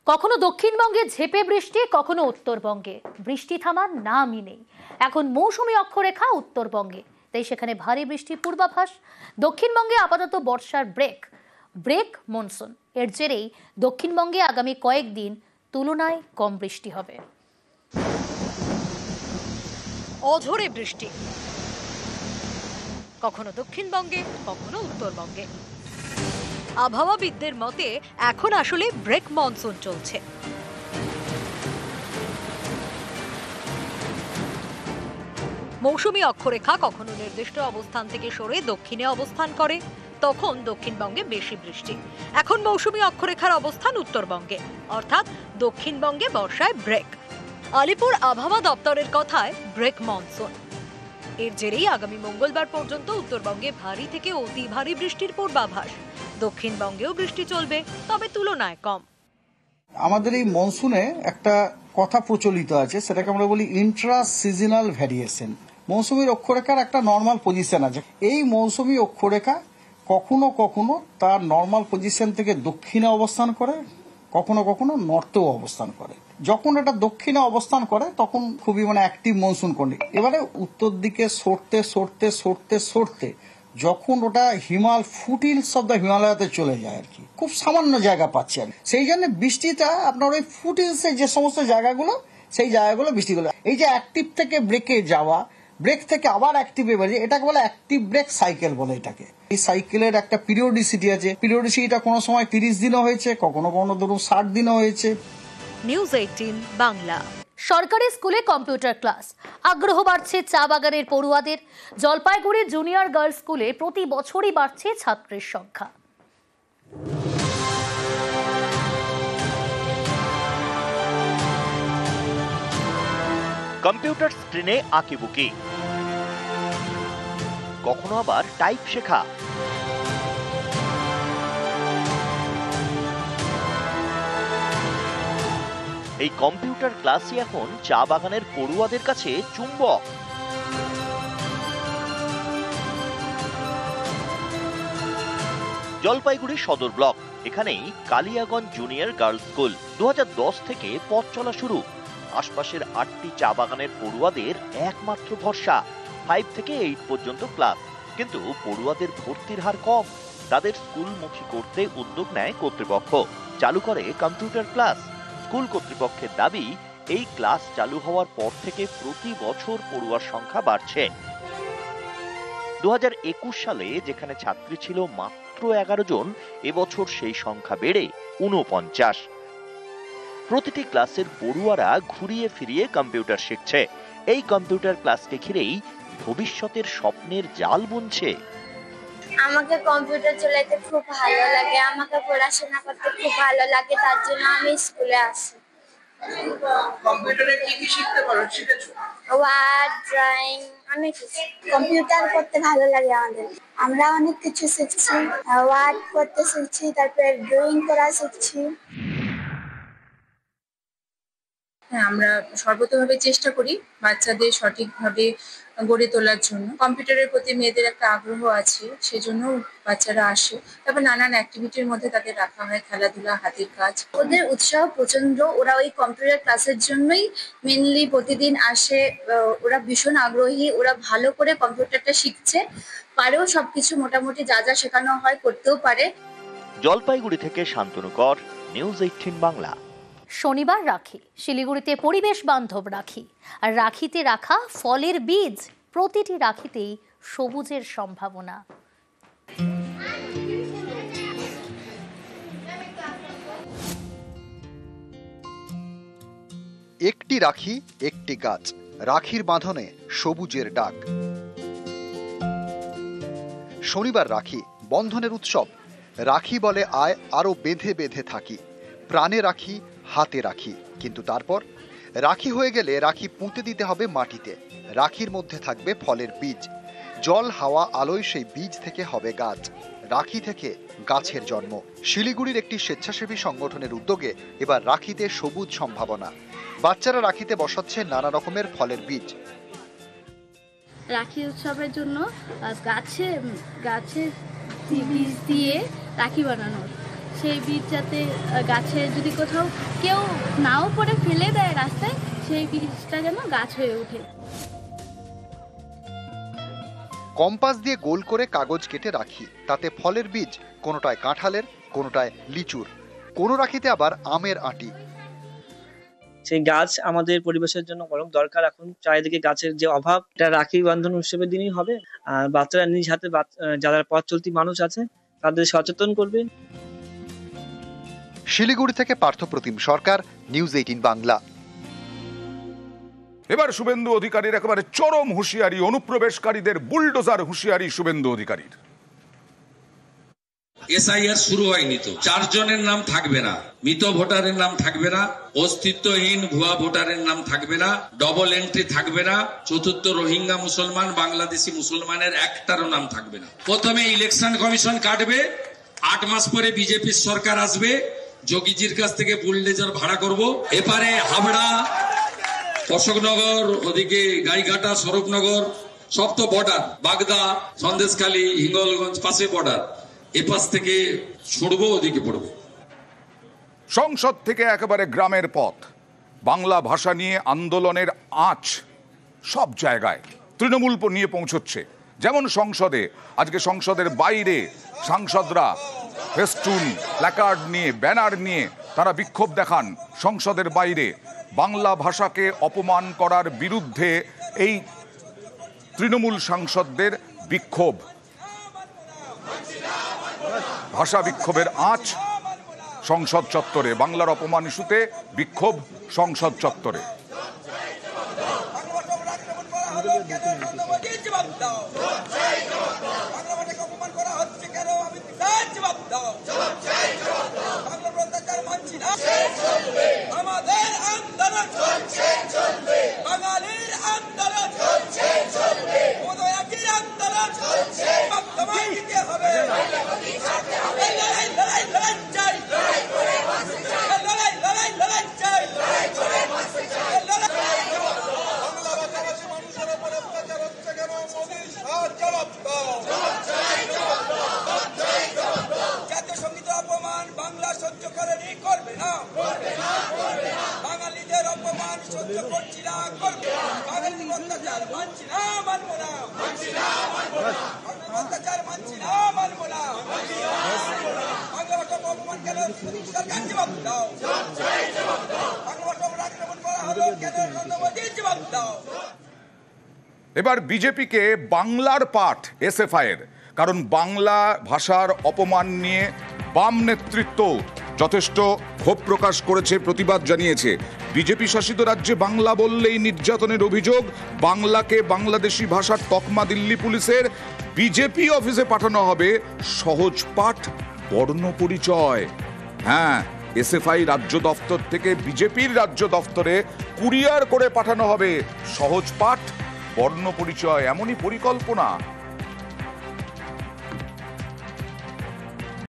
কখনো দক্ষিণবঙ্গে ঝেঁপে বৃষ্টি, কখনো উত্তরবঙ্গে বৃষ্টি থামার নামই নেই। এখন মৌসুমী অক্ষরেখা উত্তরবঙ্গে, তাই সেখানে ভারী বৃষ্টির পূর্বাভাস। দক্ষিণবঙ্গে আপাতত বর্ষার ব্রেক মনসুন। এর জেরেই দক্ষিণবঙ্গে আগামী কয়েকদিন তুলনায় কম বৃষ্টি হবে। অঝোরে বৃষ্টি কখনো দক্ষিণবঙ্গে, কখনো উত্তরবঙ্গে। আবহাওয়াবিদদের মতে এখন আসলে ব্রেক মনসুন চলছে। মৌসুমী অক্ষরেখা কখনো নির্দিষ্ট অবস্থান থেকে সরে দক্ষিণে অবস্থান করে, তখন দক্ষিণবঙ্গে বেশি বৃষ্টি। এখন মৌসুমী অক্ষরেখার অবস্থান উত্তরবঙ্গে, অর্থাৎ দক্ষিণবঙ্গে বর্ষায় ব্রেক। আলিপুর আবহাওয়া দপ্তরের কথায় ব্রেক মনসুন। এর জেরেই আগামী মঙ্গলবার পর্যন্ত উত্তরবঙ্গে ভারী থেকে অতি ভারী বৃষ্টির পূর্বাভাস। দক্ষিণবঙ্গেও বৃষ্টি চলবে, তবে তুলনায় কম। আমাদের এই মনসুনে একটা কথা প্রচলিত আছে, সেটাকে আমরা বলি ইন্ট্রা সিজনাল ভ্যারিয়েশন। মৌসুমীর অক্ষরেখার একটা নর্মাল পজিশন আছে। এই মৌসুমী অক্ষরেখা কখনো কখনো তার নর্মাল পজিশন থেকে দক্ষিণে অবস্থান করে, কখনো কখনো নর্থেও অবস্থান করে। যখন এটা দক্ষিণে অবস্থান করে তখন খুবই অ্যাক্টিভ মনসুন কন্ডিশন। এবারে উত্তর দিকে সরতে সরতে সরতে সরতে যখন ওটা ফুটহিলস অব দ্য হিমালয়াতে চলে যায় আর কি, খুব সামান্য জায়গা পাচ্ছে আর সেই জন্য বৃষ্টিটা আপনার ওই ফুটহিলসের যে সমস্ত জায়গাগুলো, সেই জায়গাগুলো বৃষ্টিগুলো। এই যে অ্যাক্টিভ থেকে ব্রেকে যাওয়া, ব্রেক থেকে আবার অ্যাক্টিভে বেরিয়ে, এটাকে বলে অ্যাক্টিভ ব্রেক সাইকেল বলে এটাকে। এই সাইকেলের একটা পিরিয়ডিসিটি আছে। পিরিয়ডিসিটিটা কোনো সময় 30 দিনও হয়েছে, কখনো কখনো ধরুন 60 দিনও হয়েছে। নিউজ 18 বাংলা। সরকারি স্কুলে কম্পিউটার ক্লাস, আগ্রহ বাড়ছে চা বাগানের পড়ুয়াদের। জলপাইগুড়ি জুনিয়র গার্লস স্কুলে প্রতি বছরই বাড়ছে ছাত্রের সংখ্যা। কম্পিউটার স্ক্রিনে আঁকিবুকি, কখনো আবার টাইপ শেখা। এই কম্পিউটার ক্লাসই এখন চা বাগানের পড়ুয়াদের কাছে চুম্বক। জলপাইগুড়ি সদর ব্লক, এখানেই কালিয়াগঞ্জ জুনিয়র গার্লস স্কুল। 2010 থেকে পথ চলা শুরু। আশপাশের 8টি চা বাগানের পড়ুয়াদের একমাত্র ভরসা। 5 থেকে 8 পর্যন্ত ক্লাস, কিন্তু পড়ুয়াদের ভর্তির হার কম। তাদের স্কুলমুখী করতে উদ্যোগ নেয় কর্তৃপক্ষ, চালু করে কম্পিউটার ক্লাস। স্কুল কর্তৃপক্ষের দাবি, এই ক্লাস চালু হওয়ার পর থেকে প্রতি বছর পড়ুয়ার সংখ্যা বাড়ছে। 2021 সালে যেখানে ছাত্রী ছিল মাত্র 11 জন, এবছর সেই সংখ্যা বেড়ে 49। প্রতিটি ক্লাসের পড়ুয়ারা ঘুরিয়ে ফিরিয়ে কম্পিউটার শিখছে। এই কম্পিউটার ক্লাসকে ঘিরেই ভবিষ্যতের স্বপ্নের জাল বুনছে। আমাকে কম্পিউটার চালাতে খুব ভালো লাগে, আমাকে পড়াশোনা করতে খুব ভালো লাগে, তার জন্য আমি স্কুলে আসি। কম্পিউটারে কি কি শিখতে পারো? শিখেছো? ওয়ার্ড, ড্রয়িং, অনেক কিছু। কম্পিউটার করতে ভালো লাগে আমাদের। আমরা অনেক কিছু শিখছি, ওয়ার্ড করতে শিখছি, তারপরে ড্রয়িং করা শিখছি। হ্যাঁ, আমরা সর্বতভাবে চেষ্টা করি বাচ্চাদের সঠিকভাবে গড়ে তোলার জন্য। কম্পিউটারের প্রতি মেয়েদের একটা আগ্রহ আছে, সেজন্য বাচ্চারা আসে। তারপর নানান অ্যাক্টিভিটির মধ্যে তাদের রাখা হয়, খেলাধুলা, হাতের কাজ। ওদের উৎসাহ প্রচন্ড, ওরা ওই কম্পিউটার ক্লাসের জন্যই মেনলি প্রতিদিন আসে। ওরা ভীষণ আগ্রহী, ওরা ভালো করে কম্পিউটারটা শিখছে, পারেও সবকিছু মোটামুটি যা যা শেখানো হয় করতেও পারে। জলপাইগুড়ি থেকে শান্তনু কর, নিউজ 18 বাংলা। শনিবার রাখি, শিলিগুড়িতে পরিবেশ বান্ধব রাখি আর রাখিতে রাখা ফলের বীজ। প্রতিটি রাখিতেই সবুজের সম্ভাবনা। একটি রাখি, একটি গাছ, রাখির বাঁধনে সবুজের ডাক। শনিবার রাখি, বন্ধনের উৎসব। রাখি বলে আয় আরো বেঁধে বেঁধে থাকি, প্রাণে রাখি, হাতে রাখি। কিন্তু তারপর রাখি হয়ে গেলে রাখি পুঁতে দিতে হবে মাটিতে। রাখির মধ্যে থাকবে ফলের বীজ। জল, হাওয়া, আলোয় সেই বীজ থেকে হবে গাছ। রাখি থেকে গাছের জন্ম। শিলিগুড়ির একটি স্বেচ্ছাসেবী সংগঠনের উদ্যোগে এবার রাখিতে সবুজ সম্ভাবনা। বাচ্চারা রাখিতে বসাচ্ছে নানা রকমের ফলের বীজ। রাখি উৎসবের জন্য গাছে বীজ দিয়ে রাখি বানানোর সেই বীজ যাতে গাছে যদি কোথাও কেউ নাও পড়ে ফেলে দেয় রাস্তায়, সেই বীজটা যেন গাছ হয়ে ওঠে। কম্পাস দিয়ে গোল করে কাগজ কেটে রাখি, তাতে ফলের বীজ, কোনোটায় কাঁঠালের, কোনোটায় লিচুর, কোনো রাখিতে আবার আমের আঁটি। সেই গাছ আমাদের পরিবেশের জন্য বরং দরকার। এখন চারিদিকে গাছের যে অভাব, এটা রাখি বন্ধন উৎসবের দিনই হবে। আর বাচ্চারা নিজ হাতে যারা পথ চলতি মানুষ আছে তাদের সচেতন করবে। শিলিগুড়ি থেকে পার্থপ্রতিম সরকার, নিউজ 18 বাংলা। এবার শুভেন্দু অধিকারীর একেবারে চরম হুঁশিয়ারি, অনুপ্রবেশকারীদের বুলডোজার হুঁশিয়ারি শুভেন্দু অধিকারীর। এসআইআর শুরু হয়নি তো, 4 জনের নাম থাকবে না, মৃত ভোটারের নাম থাকবে না, অস্তিত্বহীন ভুয়া ভোটারের নাম থাকবে না, ডবল এন্ট্রি থাকবে না, চতুর্থ রোহিঙ্গা মুসলমান, বাংলাদেশি মুসলমানের একটারও নাম থাকবে না। প্রথমে ইলেকশন কমিশন কাটবে, 8 মাস পরে বিজেপির সরকার আসবে, যোগীজির কাছ থেকে বুলডোজার ভাড়া করব। এপারে হাবড়া, অশোকনগর, ওদিকে গাইঘাটা, স্বরূপনগর, সব তো বর্ডার, বাগদা, সন্দেশখালী, হিঙ্গলগঞ্জ পাশে বর্ডার, এপাশ থেকে ছুড়বো, ওদিকে পড়বো। সংসদ থেকে একেবারে গ্রামের পথ, বাংলা ভাষা নিয়ে আন্দোলনের আঁচ সব জায়গায় তৃণমূল নিয়ে পৌঁছচ্ছে। যেমন সংসদে, আজকে সংসদের বাইরে সাংসদরা ফেস্টুন, প্ল্যাকার্ড নিয়ে, ব্যানার নিয়ে তারা বিক্ষোভ দেখান সংসদের বাইরে। বাংলা ভাষাকে অপমান করার বিরুদ্ধে এই তৃণমূল সাংসদদের বিক্ষোভ, ভাষা বিক্ষোভের আঁচ সংসদ চত্বরে। বাংলার অপমান ইস্যুতে বিক্ষোভ সংসদ চত্বরে। এবার বিজেপিকে বাংলার পাঠ এসএফআই এর, কারণ বাংলা ভাষার অপমান নিয়ে বাম নেতৃত্ব যথেষ্ট ক্ষোভ প্রকাশ করেছে, প্রতিবাদ জানিয়েছে। বিজেপি শাসিত রাজ্যে বাংলা বললেই নির্যাতনের অভিযোগ, বাংলাকে বাংলাদেশি ভাষার তকমা দিল্লি পুলিশের, বিজেপি অফিসে পাঠানো হবে সহজ পাঠ বর্ণ পরিচয়। হ্যাঁ, এসএফআই রাজ্য দফতর থেকে বিজেপির রাজ্য দফতরে কুরিয়ার করে পাঠানো হবে সহজ পাঠ বর্ণ পরিচয়। এমনই পরিকল্পনা